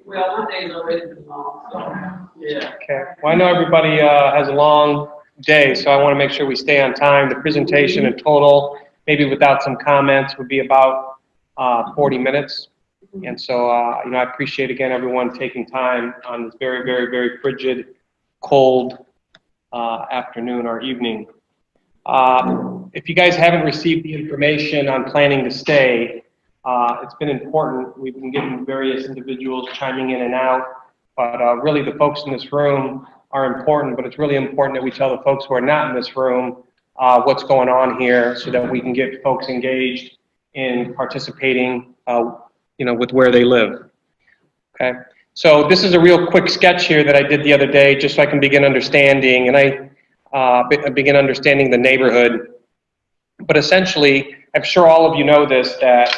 Well, my day's already been long, so, yeah. Okay. Well, I know everybody has a long day, so I want to make sure we stay on time. The presentation in total, maybe without some comments, would be about 40 minutes. And so, I appreciate, again, everyone taking time on this very, very, very frigid, cold afternoon or evening. If you guys haven't received the information on planning to stay, it's been important. We've been getting various individuals chiming in and out, but really the folks in this room are important, but it's really important that we tell the folks who are not in this room what's going on here so that we can get folks engaged in participating with where they live. Okay? So this is a real quick sketch here that I did the other day just so I can begin understanding, and I begin understanding the neighborhood. But essentially, I'm sure all of you know this, that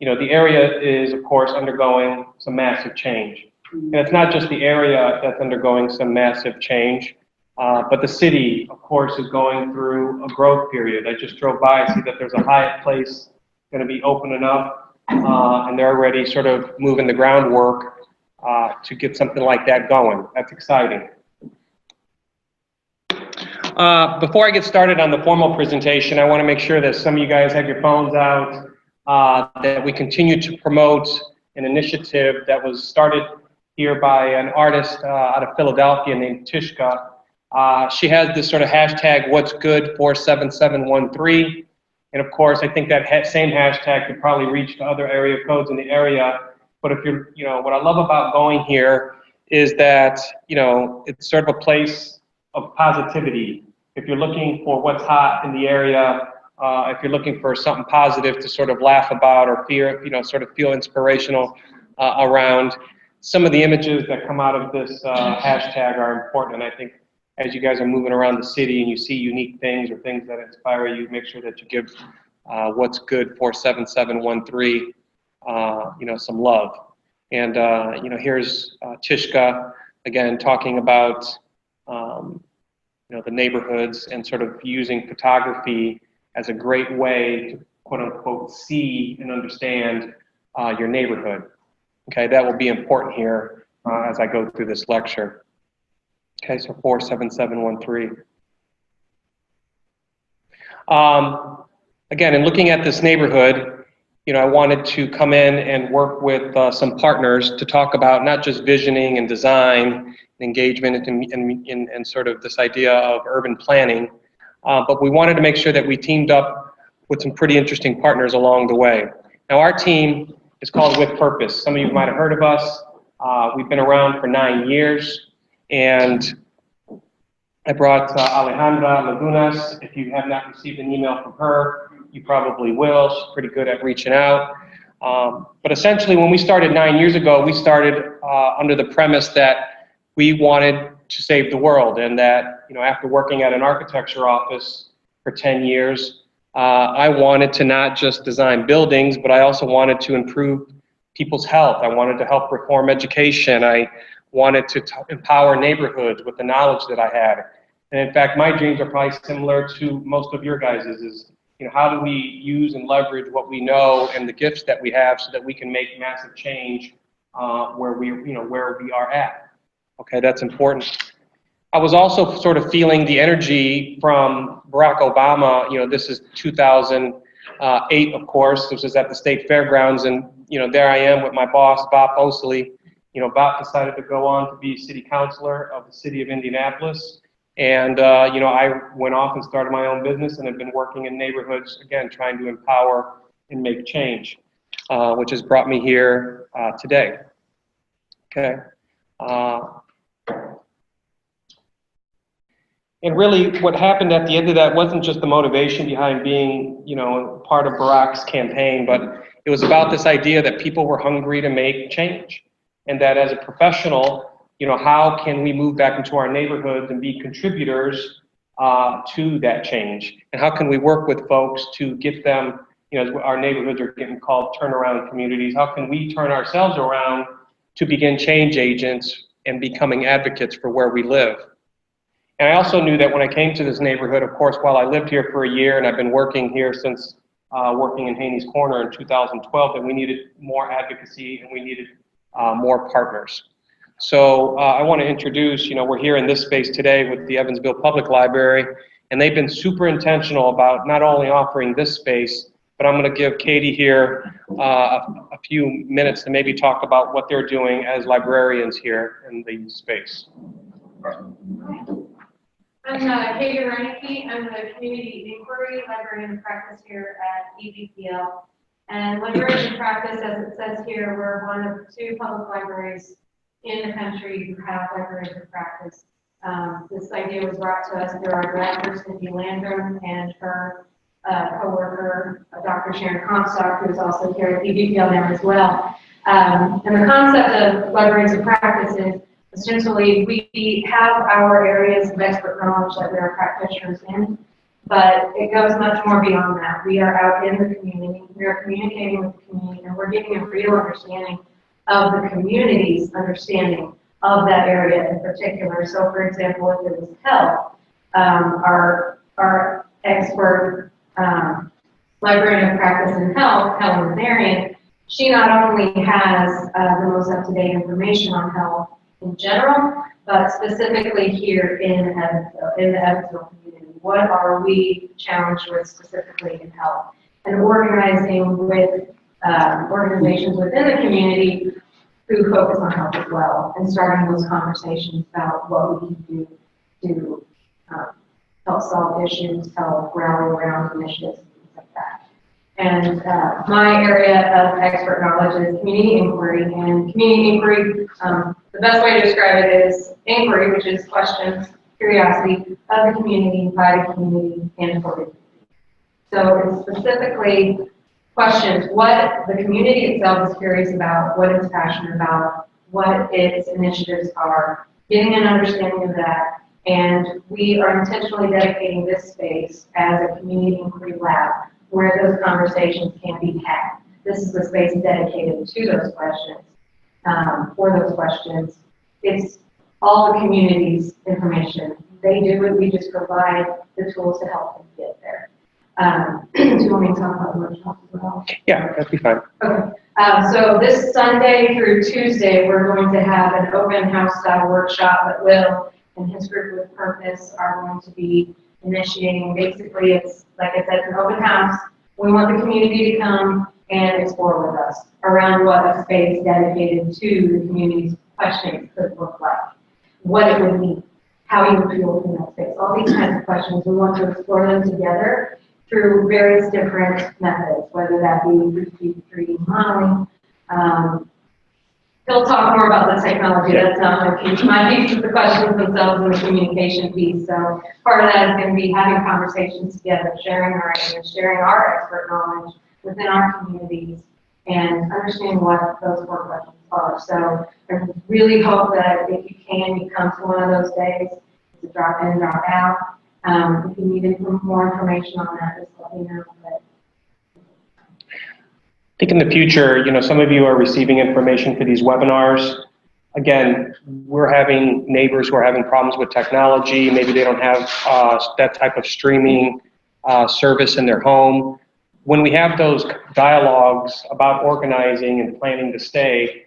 the area is, of course, undergoing some massive change. And it's not just the area that's undergoing some massive change, but the city, of course, is going through a growth period. I just drove by, I see that there's a Hyatt Place going to be opening up, and they're already sort of moving the groundwork to get something like that going. That's exciting. Before I get started on the formal presentation, I want to make sure that some of you guys have your phones out, that we continue to promote an initiative that was started here by an artist out of Philadelphia named Tishka. She has this sort of hashtag, What's Good 47713. And of course, I think that same hashtag could probably reach to other area codes in the area. But if you're, what I love about going here is that, it's sort of a place of positivity. If you're looking for what's hot in the area, if you're looking for something positive to sort of laugh about or sort of feel inspirational around, some of the images that come out of this hashtag are important. And I think as you guys are moving around the city and you see unique things or things that inspire you, make sure that you give What's Good 47713 some love. And here's Tishka again talking about the neighborhoods and sort of using photography as a great way to quote unquote see and understand your neighborhood. Okay, that will be important here as I go through this lecture. Okay, so 47713. Again, in looking at this neighborhood, I wanted to come in and work with some partners to talk about not just visioning and design, engagement, and sort of this idea of urban planning, but we wanted to make sure that we teamed up with some pretty interesting partners along the way. Now, our team is called With Purpose. Some of you might have heard of us. We've been around for 9 years, and I brought Alejandra Lagunas. If you have not received an email from her, you probably will. She's pretty good at reaching out. But essentially, when we started 9 years ago, we started under the premise that we wanted to save the world, and that, after working at an architecture office for 10 years, I wanted to not just design buildings, but I also wanted to improve people's health. I wanted to help reform education. I wanted to empower neighborhoods with the knowledge that I had. And in fact, my dreams are probably similar to most of your guys's, is how do we use and leverage what we know and the gifts that we have so that we can make massive change where we are at. Okay, that's important. I was also sort of feeling the energy from Barack Obama. This is 2008, of course. This was at the state fairgrounds, and there I am with my boss, Bob Osley. Bob decided to go on to be city councilor of the city of Indianapolis. And, I went off and started my own business and have been working in neighborhoods, again, trying to empower and make change, which has brought me here today. Okay. And really what happened at the end of that wasn't just the motivation behind being, part of Barack's campaign, but it was about this idea that people were hungry to make change. And that as a professional, how can we move back into our neighborhoods and be contributors to that change? And how can we work with folks to get them, our neighborhoods are getting called turnaround communities. How can we turn ourselves around to begin change agents and becoming advocates for where we live? And I also knew that when I came to this neighborhood, of course, while I lived here for a year and I've been working here since working in Haney's Corner in 2012, that we needed more advocacy and we needed more partners. So I want to introduce, we're here in this space today with the Evansville Public Library, and they've been super intentional about not only offering this space, but I'm going to give Katie here a few minutes to maybe talk about what they're doing as librarians here in the space. I'm Katie Reineke. I'm the Community Inquiry Librarian in Practice here at EVPL. And Librarian in Practice, as it says here, we're one of 2 public libraries in the country who have Librarians in Practice. This idea was brought to us through our director, Cindy Landrum, and her co-worker, Dr. Sharon Comstock, who is also here at EVPL now as well. And the concept of Librarians in Practice is essentially we have our areas of expert knowledge that we are practitioners in, but it goes much more beyond that. We are out in the community, we are communicating with the community, and we're getting a real understanding of the community's understanding of that area in particular. So for example, if it was health, our expert librarian of practice in health, Helen Marion, she not only has the most up-to-date information on health in general, but specifically here in the Evansville community. What are we challenged with specifically in health? And organizing with organizations within the community who focus on health as well, and starting those conversations about what we can do to help solve issues, help rally around initiatives, things like that. And my area of expert knowledge is community inquiry. And community inquiry, the best way to describe it is inquiry, which is questions, curiosity of the community, by the community, and for the community. So it's specifically questions what the community itself is curious about, what it's passionate about, what its initiatives are, getting an understanding of that. And we are intentionally dedicating this space as a community inquiry lab where those conversations can be had. This is the space dedicated to those questions, for those questions. It's all the community's information. They do it, we just provide the tools to help them get there. Do you want me to talk about the workshop as well? Yeah, that'd be fine. Okay. So this Sunday through Tuesday, we're going to have an open house style workshop that Will and his group with Purpose are going to be initiating. Basically, it's, like I said, it's an open house. We want the community to come and explore with us around what a space dedicated to the community's questions could look like, what it would mean, how you would feel in that space, all these kinds of questions. We want to explore them together through various different methods, whether that be 3D modeling. He'll talk more about the technology. That's not my piece. My piece is the questions themselves and the communication piece. So part of that is going to be having conversations together, sharing our ideas, sharing our expert knowledge within our communities, and understanding what those 4 questions are. So I really hope that if you can, you come to one of those days. It's a drop in, drop out. If you need more information on that, just let me know. But I think in the future, some of you are receiving information for these webinars. Again, we're having neighbors who are having problems with technology. Maybe they don't have that type of streaming service in their home. When we have those dialogues about organizing and planning to stay,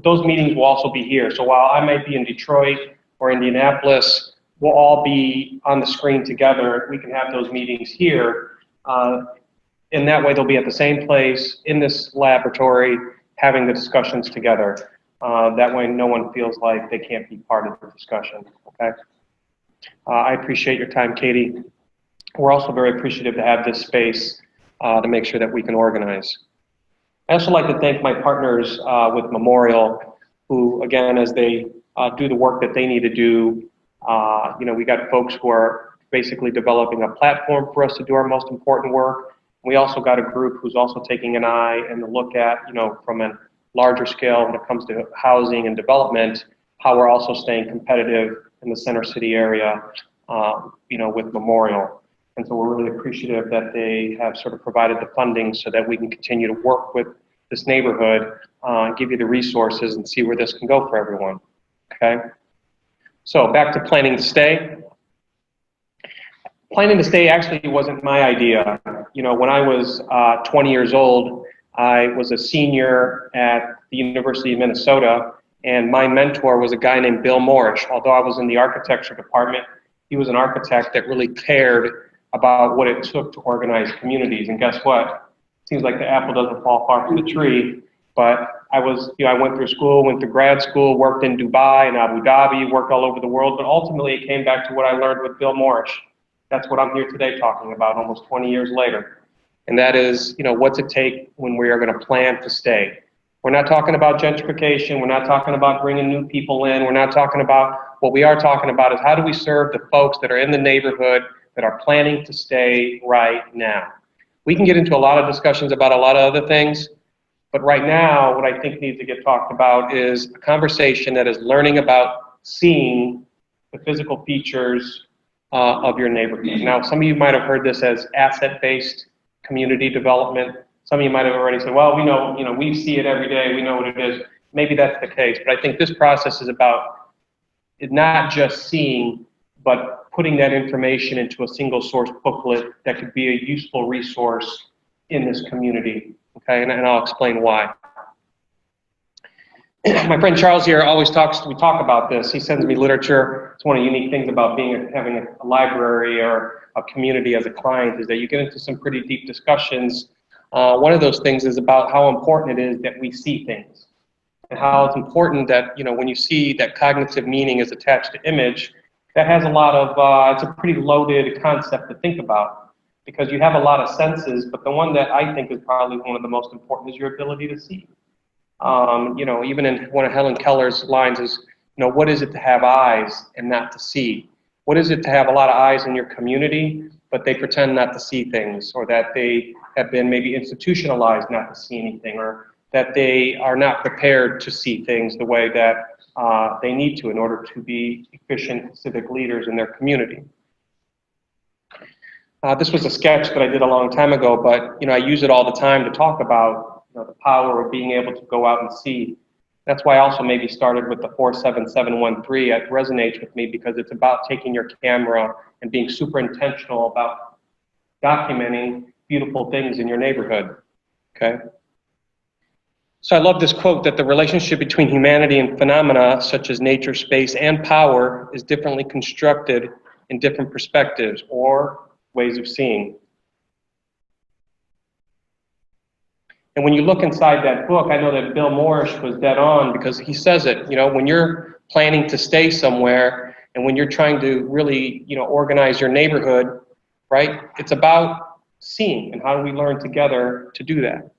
those meetings will also be here. So while I might be in Detroit or Indianapolis, we'll all be on the screen together. We can have those meetings here. In that way, they'll be at the same place in this laboratory having the discussions together. That way, no one feels like they can't be part of the discussion, okay? I appreciate your time, Katie. We're also very appreciative to have this space to make sure that we can organize. I also like to thank my partners with Memorial, who, again, as they do the work that they need to do, we got folks who are basically developing a platform for us to do our most important work. We also got a group who's also taking an eye and a look at, from a larger scale when it comes to housing and development, how we're also staying competitive in the Center City area, with Memorial. And so we're really appreciative that they have sort of provided the funding so that we can continue to work with this neighborhood, give you the resources and see where this can go for everyone, okay? So back to planning to stay. Planning to stay actually wasn't my idea. When I was 20 years old, I was a senior at the University of Minnesota, and my mentor was a guy named Bill Morrish. Although I was in the architecture department, he was an architect that really cared about what it took to organize communities. And guess what? Seems like the apple doesn't fall far from the tree, but I went through school, went to grad school, worked in Dubai and Abu Dhabi, worked all over the world, but ultimately it came back to what I learned with Bill Morrish. That's what I'm here today talking about almost 20 years later. And that is, what's it take when we are going to plan to stay? We're not talking about gentrification. We're not talking about bringing new people in. We're not talking about, what we are talking about is how do we serve the folks that are in the neighborhood that are planning to stay right now. We can get into a lot of discussions about a lot of other things, but right now, what I think needs to get talked about is a conversation that is learning about seeing the physical features of your neighborhood. Now, some of you might have heard this as asset-based community development. Some of you might have already said, well, we see it every day, we know what it is. Maybe that's the case, but I think this process is about not just seeing, but putting that information into a single source booklet that could be a useful resource in this community, okay? And I'll explain why. My friend Charles here always we talk about this. He sends me literature. It's one of the unique things about having a library or a community as a client is that you get into some pretty deep discussions. One of those things is about how important it is that we see things and how it's important that, when you see that cognitive meaning is attached to image, that has a lot of, it's a pretty loaded concept to think about because you have a lot of senses, but the one that I think is probably one of the most important is your ability to see. Even in one of Helen Keller's lines is, what is it to have eyes and not to see? What is it to have a lot of eyes in your community, but they pretend not to see things, or that they have been maybe institutionalized not to see anything, or that they are not prepared to see things the way that they need to in order to be efficient civic leaders in their community. This was a sketch that I did a long time ago, but I use it all the time to talk about the power of being able to go out and see. That's why I also maybe started with the 47713. It resonates with me because it's about taking your camera and being super intentional about documenting beautiful things in your neighborhood, okay? So I love this quote that the relationship between humanity and phenomena such as nature, space, and power is differently constructed in different perspectives or ways of seeing. And when you look inside that book, I know that Bill Morrish was dead on because he says it, when you're planning to stay somewhere and when you're trying to really, organize your neighborhood, right? It's about seeing and how do we learn together to do that.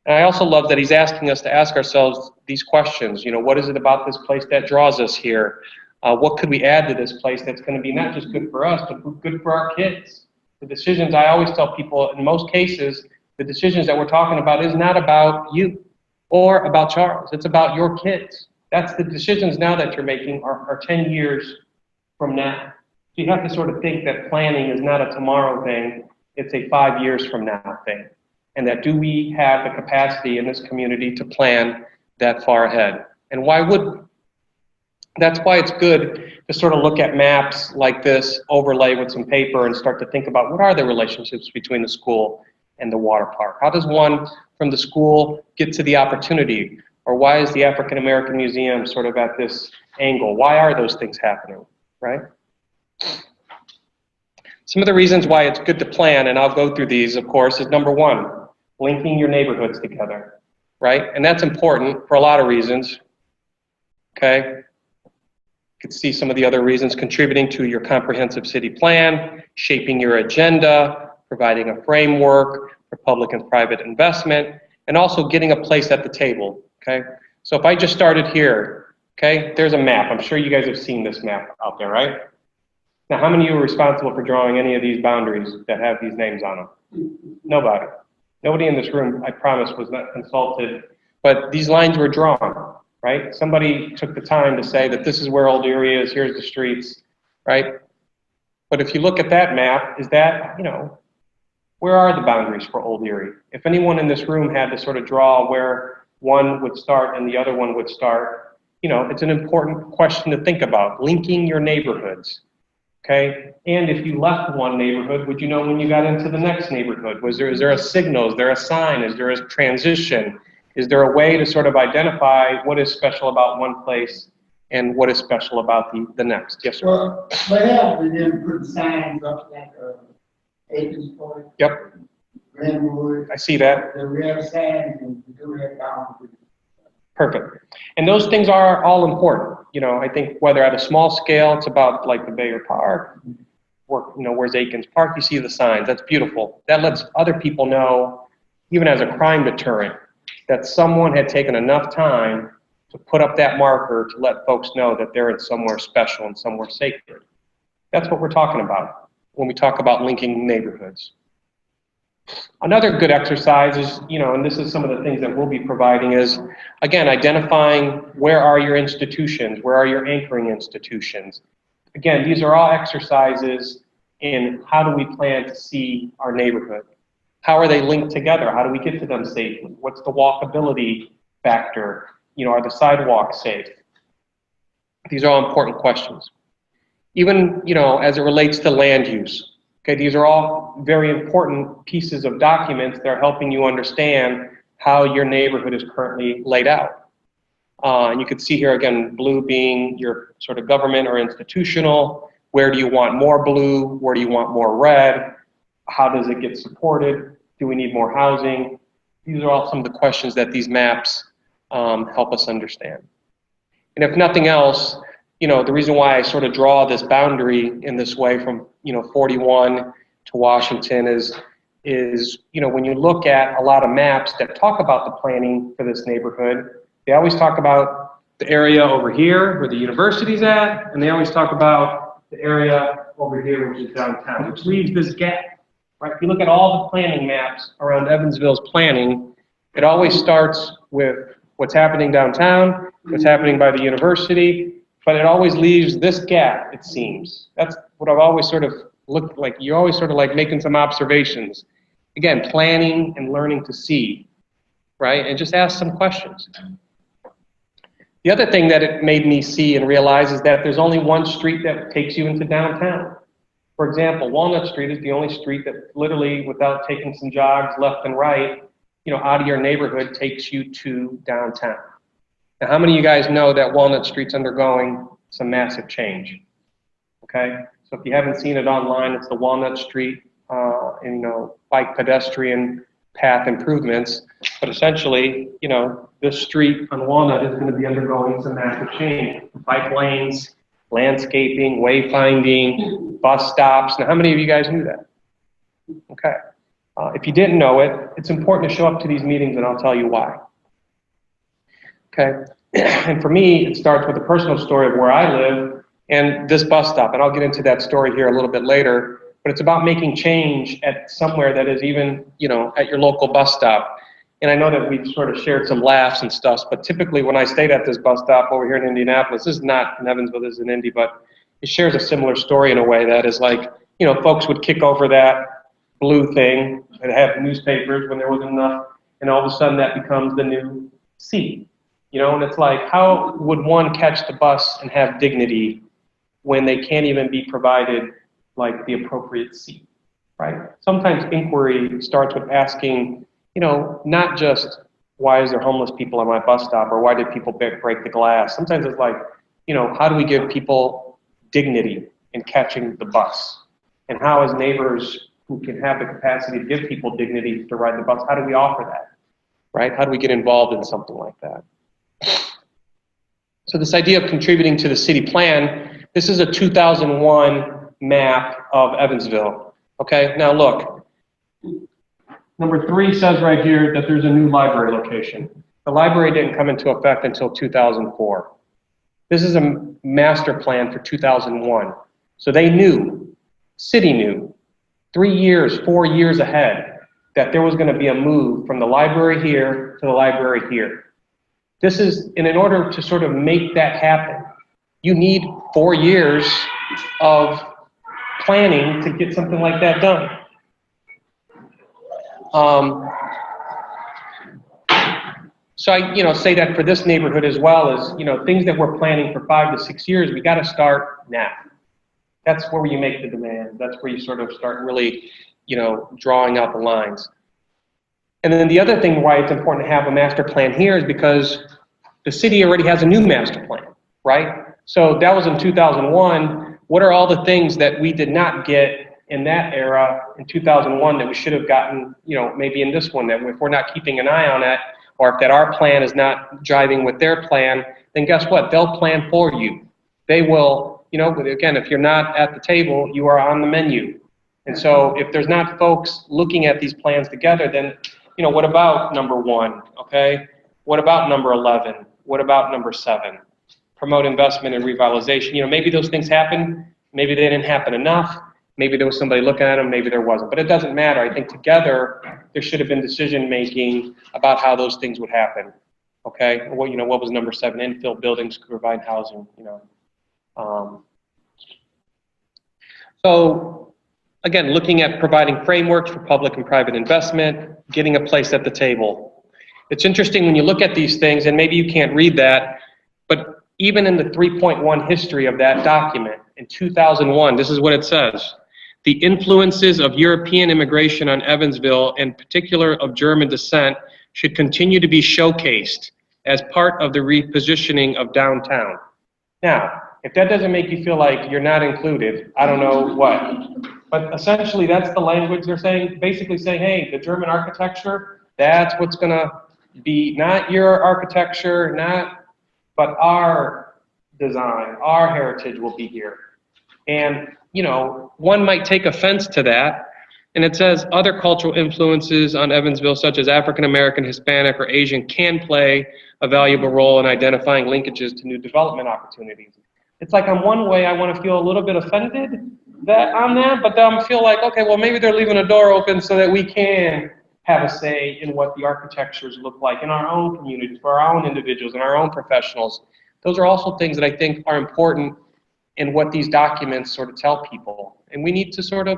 And I also love that he's asking us to ask ourselves these questions. What is it about this place that draws us here? What could we add to this place that's going to be not just good for us, but good for our kids? The decisions, I always tell people, in most cases, the decisions that we're talking about is not about you or about Charles. It's about your kids. That's the decisions now that you're making are 10 years from now. So you have to sort of think that planning is not a tomorrow thing. It's a 5 years from now thing. And that do we have the capacity in this community to plan that far ahead? And why would? That's why it's good to sort of look at maps like this, overlay with some paper, and start to think about what are the relationships between the school and the water park? How does one from the school get to the opportunity? Or why is the African American Museum sort of at this angle? Why are those things happening, right? Some of the reasons why it's good to plan, and I'll go through these, of course, is number one, linking your neighborhoods together, right? And that's important for a lot of reasons, okay? You can see some of the other reasons: contributing to your comprehensive city plan, shaping your agenda, providing a framework for public and private investment, and also getting a place at the table, okay? So if I just started here, okay, there's a map. I'm sure you guys have seen this map out there, right? Now, how many of you are responsible for drawing any of these boundaries that have these names on them? Nobody. Nobody in this room, I promise, was not consulted, but these lines were drawn, right? Somebody took the time to say that this is where Old Erie is, here's the streets, right? But if you look at that map, is that, where are the boundaries for Old Erie? If anyone in this room had to sort of draw where one would start and the other one would start, it's an important question to think about, linking your neighborhoods, Okay? And if you left one neighborhood, would you know when you got into the next neighborhood? Is there a signal? Is there a sign? Is there a transition? Is there a way to sort of identify what is special about one place and what is special about the next? Yes, sir. Well, what else we didn't put signs up like, Acres Point, Yep, Glenwood, I see that. the real signs, and we do that down. Perfect. And those things are all important. You know, I think whether at a small scale, it's about like the Bayer Park, or, you know, where's Aikens Park, you see the signs. That's beautiful. That lets other people know, even as a crime deterrent, that someone had taken enough time to put up that marker to let folks know that they're in somewhere special and somewhere sacred. That's what we're talking about when we talk about linking neighborhoods. Another good exercise is, you know, and this is some of the things that we'll be providing is, again, identifying where are your institutions, where are your anchoring institutions. Again, these are all exercises in how do we plan to see our neighborhood? How are they linked together? How do we get to them safely? What's the walkability factor? You know, are the sidewalks safe? These are all important questions. Even, you know, as it relates to land use. Okay, these are all very important pieces of documents that are helping you understand how your neighborhood is currently laid out. And you can see here again, blue being your sort of government or institutional. Where do you want more blue? Where do you want more red? How does it get supported? Do we need more housing? These are all some of the questions that these maps help us understand. And if nothing else, you know, the reason why I sort of draw this boundary in this way from, you know, 41 to Washington is, you know, when you look at a lot of maps that talk about the planning for this neighborhood, they always talk about the area over here where the university's at, and they always talk about the area over here, which is downtown, which leaves this gap, right? If you look at all the planning maps around Evansville's planning, it always starts with what's happening downtown, what's happening by the university, but it always leaves this gap, it seems. That's what I've always sort of looked like. You're always sort of like making some observations. Again, planning and learning to see, right? And just ask some questions. The other thing that it made me see and realize is that there's only one street that takes you into downtown. For example, Walnut Street is the only street that literally, without taking some jogs left and right, you know, out of your neighborhood takes you to downtown. Now, how many of you guys know that Walnut Street's undergoing some massive change? Okay, so if you haven't seen it online, it's the Walnut Street, you know, bike pedestrian path improvements. But essentially, you know, this street on Walnut is going to be undergoing some massive change. Bike lanes, landscaping, wayfinding, bus stops. Now, how many of you guys knew that? Okay. If you didn't know it, it's important to show up to these meetings, and I'll tell you why. Okay, and for me, it starts with a personal story of where I live and this bus stop, and I'll get into that story here a little bit later, but it's about making change at somewhere that is even, you know, at your local bus stop. And I know that we've sort of shared some laughs and stuff, but typically when I stayed at this bus stop over here in Indianapolis, this is not in Evansville, this is in Indy, but it shares a similar story in a way that is like, you know, folks would kick over that blue thing and have newspapers when there wasn't enough, and all of a sudden that becomes the new seat. You know, and it's like, how would one catch the bus and have dignity when they can't even be provided like the appropriate seat, right? Sometimes inquiry starts with asking, you know, not just why is there homeless people on my bus stop or why did people break the glass? Sometimes it's like, you know, how do we give people dignity in catching the bus? And how, as neighbors who can have the capacity to give people dignity to ride the bus, how do we offer that, right? How do we get involved in something like that? So this idea of contributing to the city plan, this is a 2001 map of Evansville. Okay, now look, number 3 says right here that there's a new library location. The library didn't come into effect until 2004. This is a master plan for 2001. So they knew, city knew, 3 years, 4 years ahead, that there was going to be a move from the library here to the library here. This is, and in order to sort of make that happen, you need 4 years of planning to get something like that done. So I, you know, say that for this neighborhood as well as, you know, things that we're planning for 5 to 6 years, we got to start now. That's where you make the demand. That's where you sort of start really, drawing out the lines. And then the other thing why it's important to have a master plan here is because the city already has a new master plan, right? So that was in 2001. What are all the things that we did not get in that era in 2001 that we should have gotten, maybe in this one, that if we're not keeping an eye on it, or if that our plan is not jiving with their plan, then guess what? They'll plan for you. They will, again, if you're not at the table, you are on the menu. And so if there's not folks looking at these plans together, then, what about number 1, okay? What about number 11? What about number 7? Promote investment and revitalization. Maybe those things happen. Maybe they didn't happen enough. Maybe there was somebody looking at them. Maybe there wasn't. But it doesn't matter. I think together there should have been decision-making about how those things would happen. Okay? What was number 7? Infill buildings could provide housing, So, again, looking at providing frameworks for public and private investment, getting a place at the table. It's interesting when you look at these things, and maybe you can't read that, but even in the 3.1 history of that document, in 2001, this is what it says. The influences of European immigration on Evansville, in particular of German descent, should continue to be showcased as part of the repositioning of downtown. Now, if that doesn't make you feel like you're not included, I don't know what. But essentially, that's the language they're saying, basically saying, hey, the German architecture, that's what's going to be not your architecture, but our design, our heritage will be here. And, one might take offense to that. And it says other cultural influences on Evansville, such as African American, Hispanic, or Asian, can play a valuable role in identifying linkages to new development opportunities. It's like on one way, I want to feel a little bit offended on that, but then I feel like, okay, well, maybe they're leaving a door open so that we can have a say in what the architectures look like in our own communities, for our own individuals and our own professionals. Those are also things that I think are important in what these documents sort of tell people. And we need to sort of,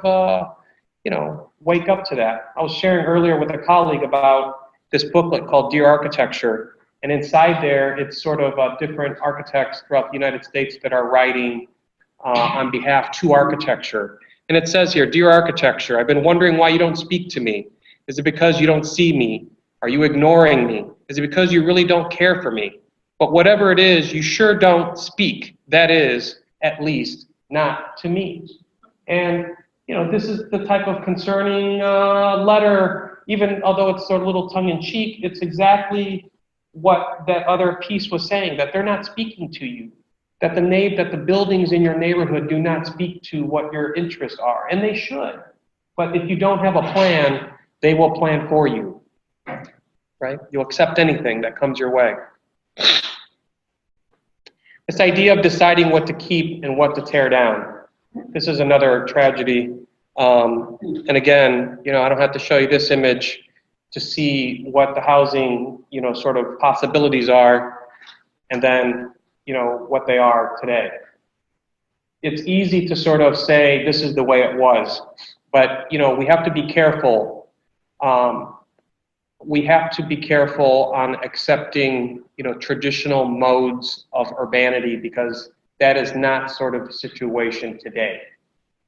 wake up to that. I was sharing earlier with a colleague about this booklet called Dear Architecture. And inside there, it's sort of different architects throughout the United States that are writing on behalf to architecture. And it says here, Dear Architecture, I've been wondering why you don't speak to me. Is it because you don't see me? Are you ignoring me? Is it because you really don't care for me? But whatever it is, you sure don't speak. That is, at least, not to me. And, this is the type of concerning letter, even although it's sort of a little tongue-in-cheek, it's exactly what that other piece was saying, that they're not speaking to you, that the buildings in your neighborhood do not speak to what your interests are, and they should. But if you don't have a plan, they will plan for you, right? You'll accept anything that comes your way. This idea of deciding what to keep and what to tear down. This is another tragedy. And again, I don't have to show you this image to see what the housing, sort of possibilities are, and then, what they are today. It's easy to sort of say this is the way it was, but, we have to be careful. We have to be careful on accepting, traditional modes of urbanity, because that is not sort of the situation today.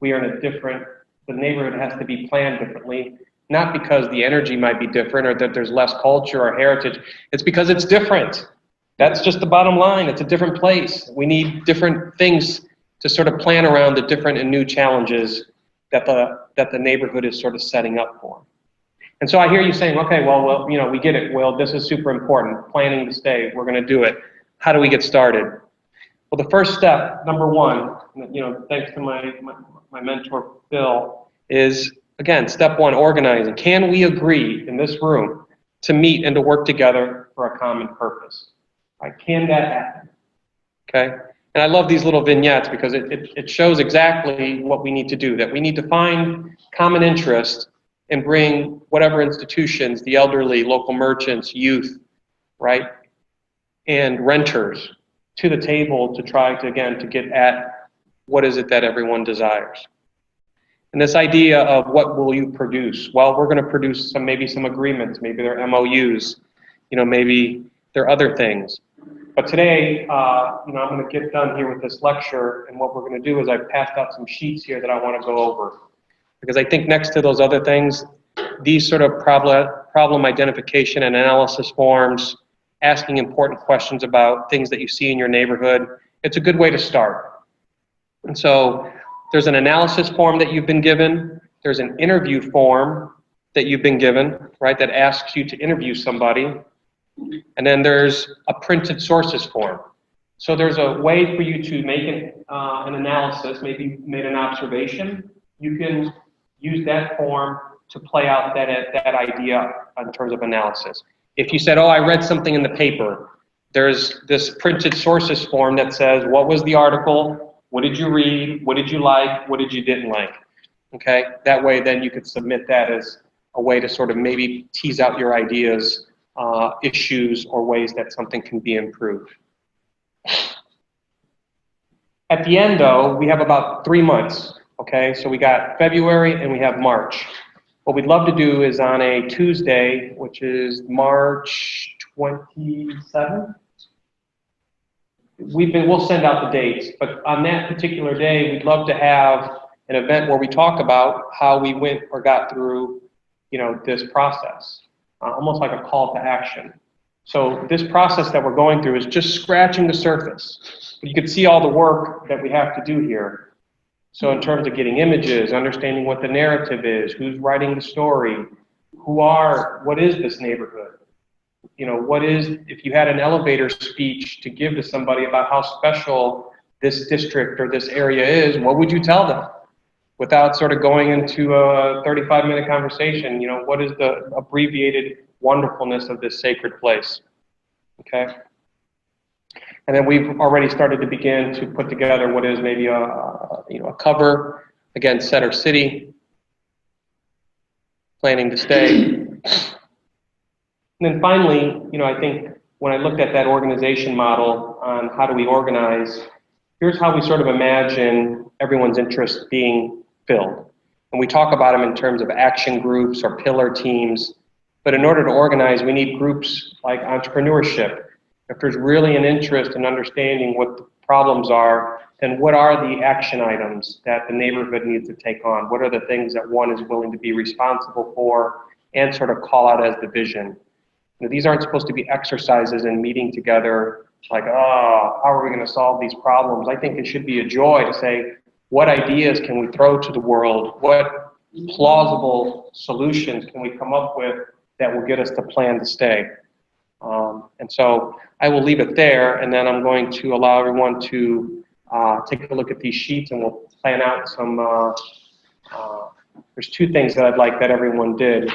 We are in the neighborhood has to be planned differently, not because the energy might be different or that there's less culture or heritage. It's because it's different. That's just the bottom line. It's a different place. We need different things to sort of plan around the different and new challenges that the neighborhood is sort of setting up for. And so I hear you saying, okay, well, we get it. Well, this is super important. Planning to stay. We're going to do it. How do we get started? Well, the first step, number 1, thanks to my mentor, Bill, is, again, step 1, organizing. Can we agree in this room to meet and to work together for a common purpose? Right? Can that happen? Okay? And I love these little vignettes because it shows exactly what we need to do, that we need to find common interest and bring whatever institutions, the elderly, local merchants, youth, right, and renters to the table to try to, again, to get at what is it that everyone desires. And this idea of what will you produce? Well, we're going to produce maybe some agreements, maybe they're MOUs, maybe they're other things. But today, I'm going to get done here with this lecture, and what we're going to do is I've passed out some sheets here that I want to go over. Because I think next to those other things, these sort of problem identification and analysis forms, asking important questions about things that you see in your neighborhood, it's a good way to start. And so there's an analysis form that you've been given. There's an interview form that you've been given, right, that asks you to interview somebody. And then there's a printed sources form. So there's a way for you to make an analysis, maybe made an observation. You can use that form to play out that idea in terms of analysis. If you said, oh, I read something in the paper, there's this printed sources form that says, what was the article? What did you read? What did you like? What did you didn't like? Okay, that way then you could submit that as a way to sort of maybe tease out your ideas, issues, or ways that something can be improved. At the end, though, we have about 3 months, okay? So we got February and we have March. What we'd love to do is on a Tuesday, which is March 27th, we'll send out the dates, but on that particular day, we'd love to have an event where we talk about how we went or got through, this process, almost like a call to action. So this process that we're going through is just scratching the surface. But you can see all the work that we have to do here. So in terms of getting images, understanding what the narrative is, who's writing the story, what is this neighborhood? If you had an elevator speech to give to somebody about how special this district or this area is, what would you tell them? Without sort of going into a 35-minute conversation, what is the abbreviated wonderfulness of this sacred place? Okay? And then we've already started to begin to put together what is maybe a cover, again, Center City, planning to stay. And then finally, I think when I looked at that organization model on how do we organize, here's how we sort of imagine everyone's interests being filled. And we talk about them in terms of action groups or pillar teams. But in order to organize, we need groups like entrepreneurship. If there's really an interest in understanding what the problems are, then what are the action items that the neighborhood needs to take on? What are the things that one is willing to be responsible for and sort of call out as the vision? These aren't supposed to be exercises and meeting together like, oh, how are we going to solve these problems? I think it should be a joy to say, what ideas can we throw to the world? What plausible solutions can we come up with that will get us to plan to stay? And so I will leave it there, and then I'm going to allow everyone to take a look at these sheets, and we'll plan out some, there's 2 things that I'd like that everyone did.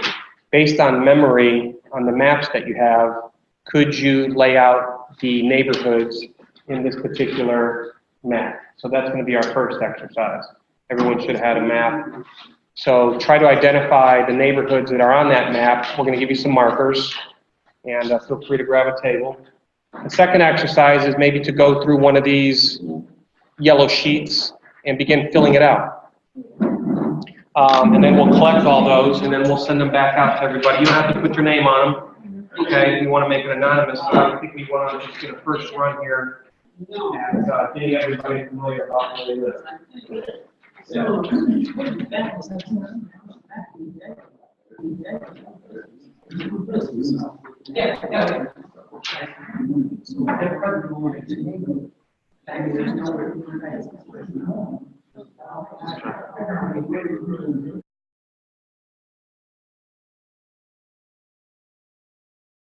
Based on memory, on the maps that you have, could you lay out the neighborhoods in this particular map? So that's going to be our first exercise. Everyone should have had a map. So try to identify the neighborhoods that are on that map. We're going to give you some markers, and feel free to grab a table. The second exercise is maybe to go through one of these yellow sheets and begin filling it out. And then we'll collect all those, and then we'll send them back out to everybody. You don't have to put your name on them. Okay, we want to make it anonymous, so I think we want to just get a first run here and getting everybody familiar about what it is.